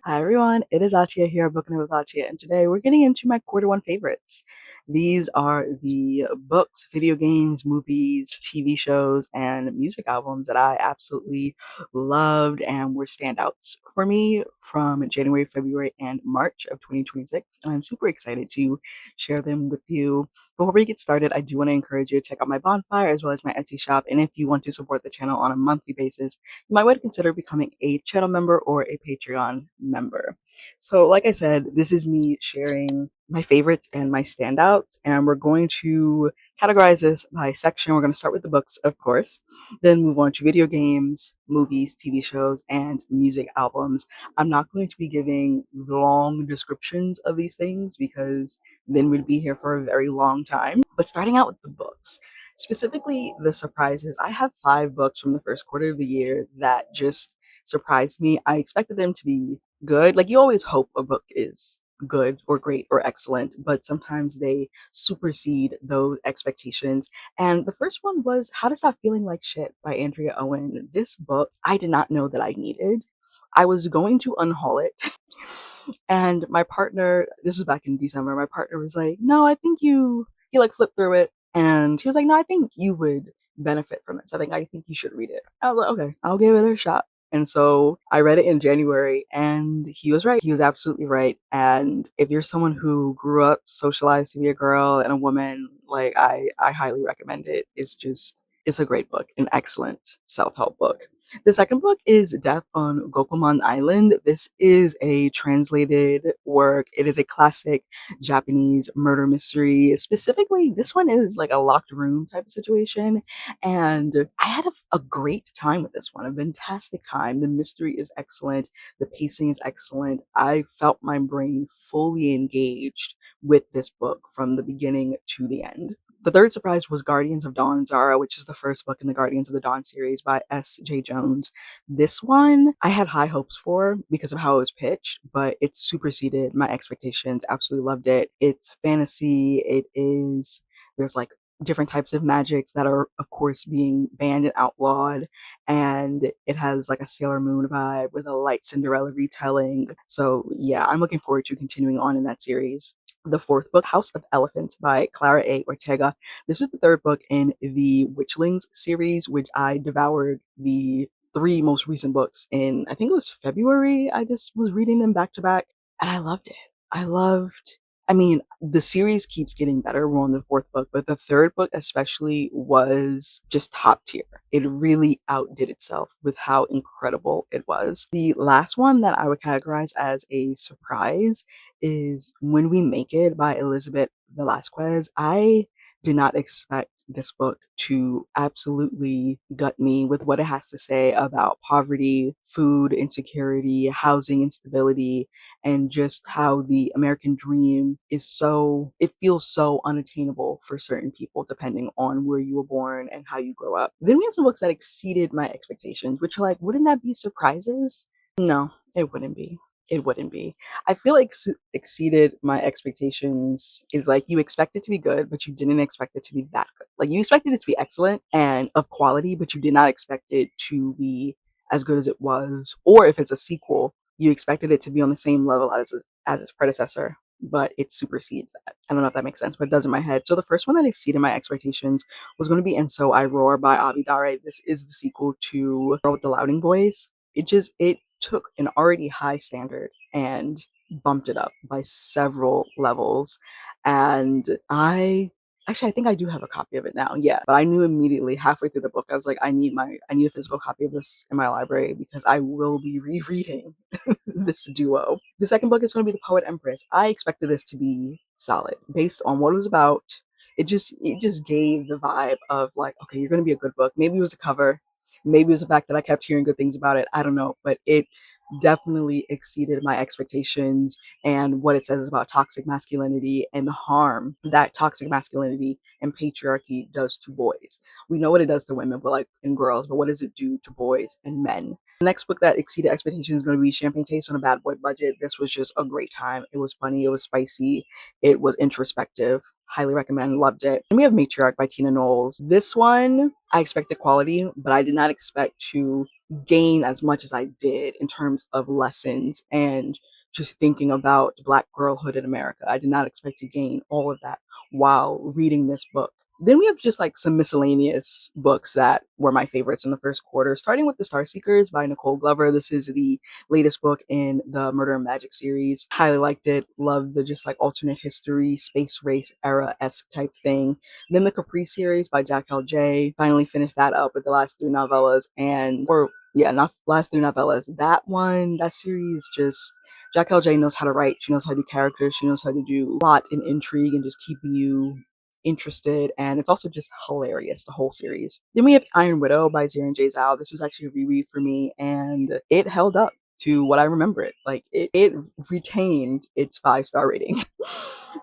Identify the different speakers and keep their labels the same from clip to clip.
Speaker 1: Hi everyone, it is Atia here, Booking It with Atia, and today we're getting into my quarter one favorites. These are the books, video games, movies, TV shows, and music albums that I absolutely loved and were standouts for me from January, February, and March of 2026. And I'm super excited to share them with you. Before we get started, I do want to encourage you to check out my bonfire as well as my Etsy shop. And if you want to support the channel on a monthly basis, you might want to consider becoming a channel member or a Patreon member. So, like I said, this is me sharing my favorites and my standouts, and we're going to categorize this by section. We're going to start with the books, of course, then move on to video games, movies, TV shows, and music albums. I'm not going to be giving long descriptions of these things because then we'd be here for a very long time. But starting out with the books, specifically the surprises, I have 5 books from the first quarter of the year that just surprised me. I expected them to be good. Like, you always hope a book is good or great or excellent, but sometimes they supersede those expectations. And the first one was How to Stop Feeling Like Shit by Andrea Owen. This book I did not know that I needed. I was going to unhaul it. And my partner, this was back in December, my partner was like, no, I think he like flipped through it and he was like, no, I think you would benefit from this. I think you should read it. I was like, okay, I'll give it a shot. And so I read it in January and he was right. He was absolutely right. And if you're someone who grew up socialized to be a girl and a woman, like I highly recommend it. It's a great book, an excellent self-help book. The second book is Death on Gokomon Island. This is a translated work. It is a classic Japanese murder mystery. Specifically, this one is like a locked room type of situation. And I had a great time with this one, a fantastic time. The mystery is excellent. The pacing is excellent. I felt my brain fully engaged with this book from the beginning to the end. The third surprise was Guardians of Dawn Zara, which is the first book in the Guardians of the Dawn series by S.J. Jones. This one I had high hopes for because of how it was pitched, but it superseded my expectations. Absolutely loved it. It's fantasy. There's like different types of magics that are, of course, being banned and outlawed. And it has like a Sailor Moon vibe with a light Cinderella retelling. So, yeah, I'm looking forward to continuing on in that series. The fourth book, House of Elephants by Clara A. Ortega. This is the third book in the Witchlings series, which I devoured the 3 most recent books in, I think it was February. I just was reading them back to back and I loved it. I mean, the series keeps getting better. We're on the 4th book, but the 3rd book especially was just top tier. It really outdid itself with how incredible it was. The last one that I would categorize as a surprise is When We Make It by Elizabeth Velasquez. I did not expect this book to absolutely gut me with what it has to say about poverty, food insecurity, housing instability, and just how the American dream it feels so unattainable for certain people depending on where you were born and how you grow up. Then we have some books that exceeded my expectations, which are like, wouldn't that be surprises? No, it wouldn't be. It wouldn't be. I feel like exceeded my expectations is like you expect it to be good, but you didn't expect it to be that good. Like, you expected it to be excellent and of quality, but you did not expect it to be as good as it was. Or if it's a sequel, you expected it to be on the same level as its predecessor, but it supersedes that. I don't know if that makes sense, but it does in my head. So the first one that exceeded my expectations was going to be And So I Roar by Avi Dare. This is the sequel to Girl with the Louding Voice. It took an already high standard and bumped it up by several levels. And I think I do have a copy of it now. Yeah, but I knew immediately halfway through the book, I was like, I need a physical copy of this in my library because I will be rereading this duo. The second book is going to be The Poet Empress. I expected this to be solid based on what it was about. It just gave the vibe of like, okay, you're going to be a good book. Maybe it was the cover, maybe it was the fact that I kept hearing good things about it. I don't know, but it definitely exceeded my expectations and what it says about toxic masculinity and the harm that toxic masculinity and patriarchy does to boys. We know what it does to women, but like in girls, but what does it do to boys and men? The next book that exceeded expectations is going to be Champagne Taste on a Bad Boy Budget. This was just a great time. It was funny, it was spicy, it was introspective. Highly recommend, loved it. And we have Matriarch by Tina Knowles. This one, I expected quality, but I did not expect to gain as much as I did in terms of lessons and just thinking about Black girlhood in America. I did not expect to gain all of that while reading this book. Then we have just like some miscellaneous books that were my favorites in the first quarter, starting with The Star Seekers by Nicole Glover. This is the latest book in the Murder and Magic series. Highly liked it. Loved the just like alternate history, space race era-esque type thing. Then the Capri series by Jack L.J. Finally finished that up with the last three novellas not last three novellas. That series just Jack L.J. knows how to write. She knows how to do characters. She knows how to do plot and intrigue and just keeping you interested, and it's also just hilarious, the whole series. Then we have Iron Widow by Zirin J. Zhao. This was actually a reread for me, and it held up to what I remember it. Like, it retained its 5-star rating.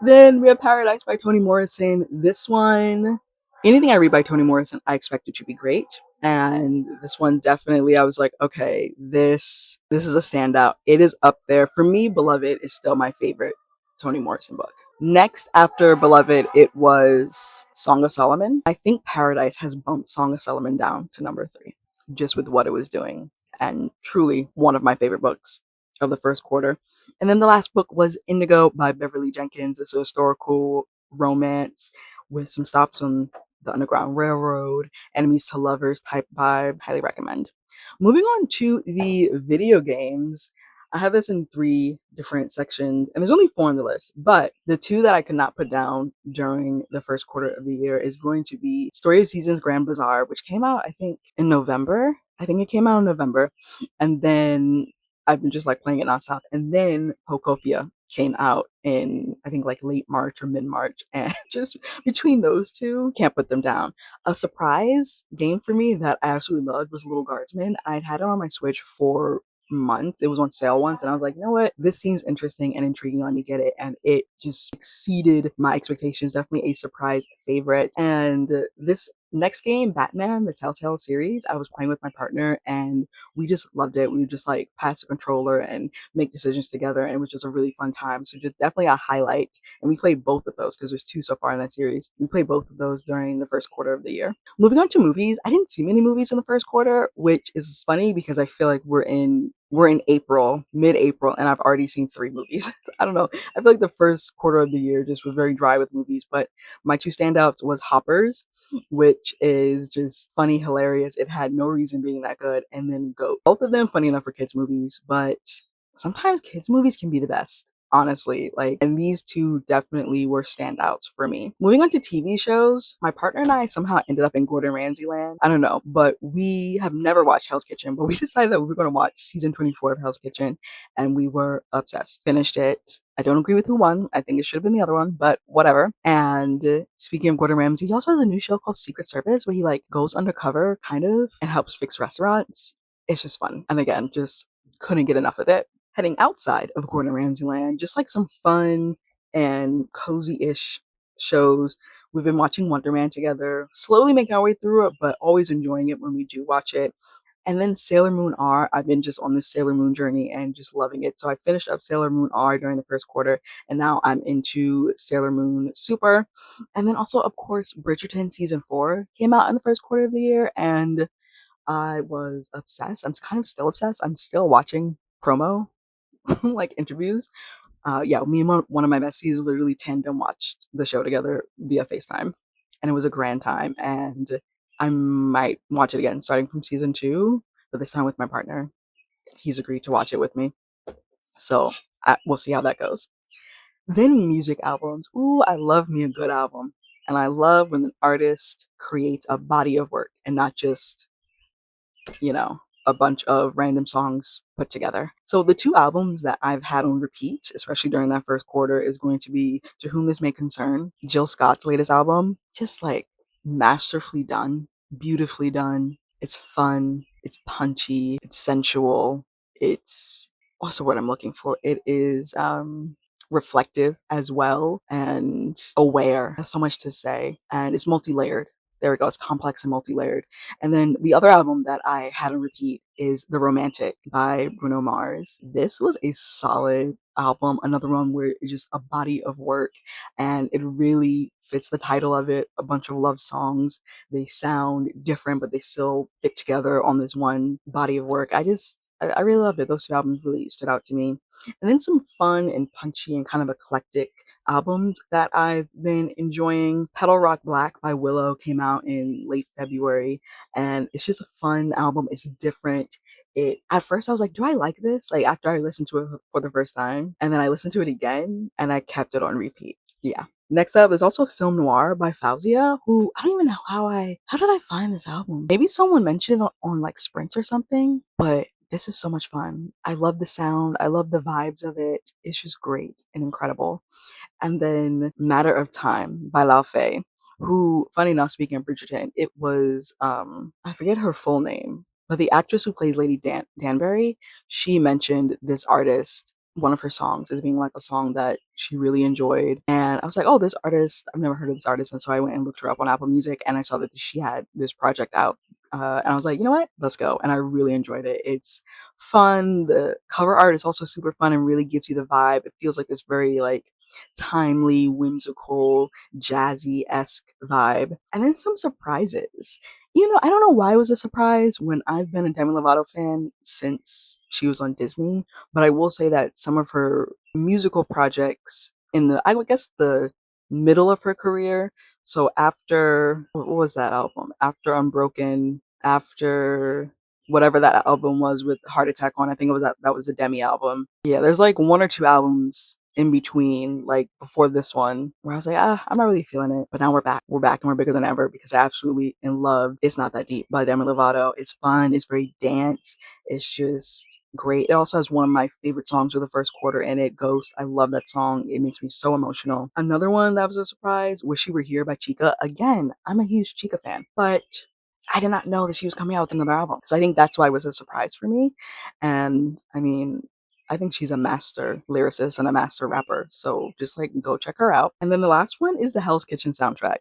Speaker 1: Then we have Paradise by Toni Morrison. This one, anything I read by Toni Morrison, I expect it to be great. And this one definitely, I was like, okay, this is a standout. It is up there. For me, Beloved is still my favorite Toni Morrison book. Next, after Beloved, it was Song of Solomon. I think Paradise has bumped Song of Solomon down to number 3, just with what it was doing. And truly one of my favorite books of the first quarter. And then the last book was Indigo by Beverly Jenkins. It's a historical romance with some stops on the Underground Railroad, enemies to lovers type vibe. Highly recommend. Moving on to the video games, I have this in 3 different sections, and there's only 4 on the list, but the 2 that I could not put down during the first quarter of the year is going to be Story of Seasons Grand Bazaar, which came out, I think, in November. I think it came out in November, and then I've been just like playing it nonstop. And then Pokopia came out in, I think, like late March or mid-March, and just between those 2, can't put them down. A surprise game for me that I absolutely loved was Little Guardsman. I'd had it on my Switch for months. It was on sale once, and I was like, you know what, this seems interesting and intriguing, let me get it. And it just exceeded my expectations. Definitely a surprise favorite. And this next game, Batman, the Telltale series, I was playing with my partner, and we just loved it. We would just like pass the controller and make decisions together, and it was just a really fun time. So just definitely a highlight. And we played both of those because there's 2 so far in that series. We played both of those during the first quarter of the year. Moving on to movies, I didn't see many movies in the first quarter, which is funny because I feel like we're in April, mid-April, and I've already seen 3 movies. I don't know. I feel like the first quarter of the year just was very dry with movies, but my 2 standouts was Hoppers, which is just funny, hilarious. It had no reason being that good, and then Goat. Both of them funny enough for kids movies, but sometimes kids movies can be the best, honestly. Like, and these 2 definitely were standouts for me. Moving on to TV shows, my partner and I somehow ended up in Gordon Ramsay land. I don't know, but we have never watched Hell's Kitchen, but we decided that we were going to watch season 24 of Hell's Kitchen, and we were obsessed. Finished it. I don't agree with who won. I think it should have been the other one, but whatever. And speaking of Gordon Ramsay, he also has a new show called Secret Service where he like goes undercover kind of and helps fix restaurants. It's just fun. And again, just couldn't get enough of it. Heading outside of Gordon Ramsay land, just like some fun and cozy-ish shows. We've been watching Wonder Man together, slowly making our way through it, but always enjoying it when we do watch it. And then Sailor Moon R, I've been just on this Sailor Moon journey and just loving it. So I finished up Sailor Moon R during the first quarter, and now I'm into Sailor Moon Super. And then also, of course, Bridgerton season 4 came out in the first quarter of the year, and I was obsessed. I'm kind of still obsessed. I'm still watching promo like interviews. Yeah, me and one of my besties literally tandem watched the show together via FaceTime, and it was a grand time. And I might watch it again starting from season 2, but this time with my partner. He's agreed to watch it with me, so we'll see how that goes. Then music albums. Ooh, I love me a good album, and I love when an artist creates a body of work and not just, you know, a bunch of random songs put together. So the 2 albums that I've had on repeat, especially during that first quarter, is going to be To Whom This May Concern, Jill Scott's latest album. Just like masterfully done, beautifully done. It's fun, it's punchy, it's sensual. It's what's the word I'm looking for? It is reflective as well and aware. Has so much to say, and it's multi-layered. There it goes, complex and multi-layered. And then the other album that I had on repeat is The Romantic by Bruno Mars. This was a solid album, another one where it's just a body of work, and it really fits the title of it, a bunch of love songs. They sound different, but they still fit together on this one body of work. I really loved it. Those two albums really stood out to me. And then some fun and punchy and kind of eclectic albums that I've been enjoying. Petal Rock Black by Willow came out in late February, and it's just a fun album. It's different. It at first I was like, do I like this? Like after I listened to it for the first time, and then I listened to it again, and I kept it on repeat. Yeah. Next up is also Film Noir by Fauzia, who I don't even know how did I find this album? Maybe someone mentioned it on like Sprint or something, but this is so much fun. I love the sound. I love the vibes of it. It's just great and incredible. And then Matter of Time by Lao Fei, who, funny enough, speaking of Bridgerton, it was I forget her full name, but the actress who plays Lady Danbury, she mentioned this artist, one of her songs, as being like a song that she really enjoyed. And I was like, oh, this artist, I've never heard of this artist. And so I went and looked her up on Apple Music, and I saw that she had this project out. And I was like, you know what? Let's go. And I really enjoyed it. It's fun. The cover art is also super fun and really gives you the vibe. It feels like this very like timely, whimsical, jazzy-esque vibe. And then some surprises. You know, I don't know why it was a surprise when I've been a Demi Lovato fan since she was on Disney, but I will say that some of her musical projects in the, I would guess, the middle of her career. So after, what was that album? After Unbroken, after whatever that album was with Heart Attack on, I think it was that was a Demi album. Yeah, there's like one or two albums in between, like before this one, where I was like, I'm not really feeling it. But now we're back. We're back and we're bigger than ever because I absolutely in love It's Not That Deep by Demi Lovato. It's fun. It's very dance. It's just great. It also has one of my favorite songs of the first quarter in it, Ghost. I love that song. It makes me so emotional. Another one that was a surprise, Wish You Were Here by Chica. Again, I'm a huge Chica fan, but I did not know that she was coming out with another album. So I think that's why it was a surprise for me. And I mean, I think she's a master lyricist and a master rapper. So just like go check her out. And then the last one is the Hell's Kitchen soundtrack.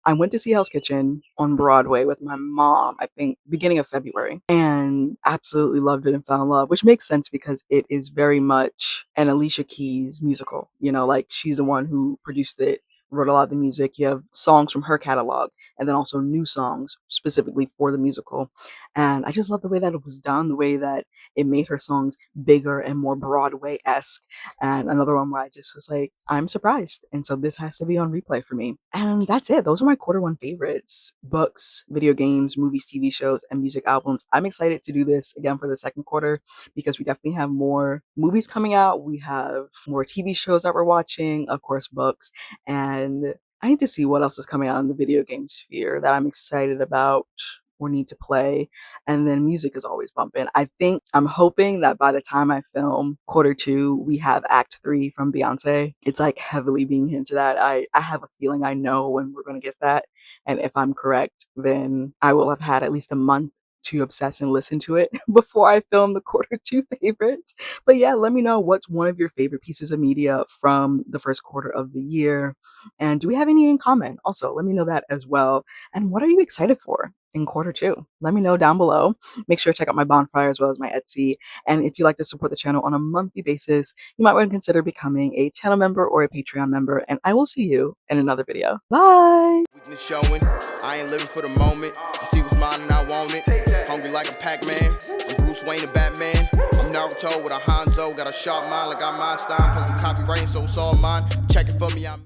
Speaker 1: I went to see Hell's Kitchen on Broadway with my mom, I think beginning of February, and absolutely loved it and fell in love, which makes sense because it is very much an Alicia Keys musical. You know, like she's the one who produced it, wrote a lot of the music. You have songs from her catalog and then also new songs specifically for the musical. And I just love the way that it was done, the way that it made her songs bigger and more Broadway-esque. And another one where I just was like, I'm surprised. And so this has to be on replay for me. And that's it. Those are my quarter one favorites. Books, video games, movies, TV shows, and music albums. I'm excited to do this again for the second quarter because we definitely have more movies coming out. We have more TV shows that we're watching, of course, books. And I need to see what else is coming out in the video game sphere that I'm excited about or need to play. And then music is always bumping. I'm hoping that by the time I film quarter two, we have act 3 from Beyonce. It's like heavily being hinted at. I have a feeling I know when we're going to get that. And if I'm correct, then I will have had at least a month to obsess and listen to it before I film the quarter two favorites. But yeah, let me know what's one of your favorite pieces of media from the first quarter of the year. And do we have any in common? Also, let me know that as well. And what are you excited for in quarter two? Let me know down below. Make sure to check out my bonfire as well as my Etsy. And if you like to support the channel on a monthly basis, you might want to consider becoming a channel member or a Patreon member. And I will see you in another video. Bye!
Speaker 2: Weakness showing, I ain't living for the moment. I see what's mine and I want it. Hungry like a Pac-Man, I'm Bruce Wayne and Batman. I'm Naruto with a Hanzo, got a sharp mind like I'm Einstein. Plus I'm copywriting, so it's all mine. Check it for me, I'm